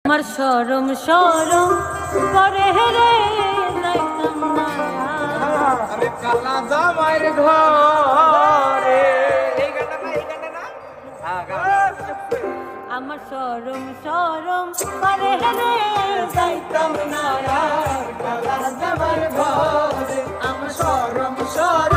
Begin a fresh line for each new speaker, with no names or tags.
আমার শরম শরম করে রে যাইতাম না
আরে কালা জামাইর ঘরে এই গানটা না হ্যাঁ
আমার শরম শরম করে রে যাইতাম না
কালা জামাইর ঘরে
আমার
শরম শরম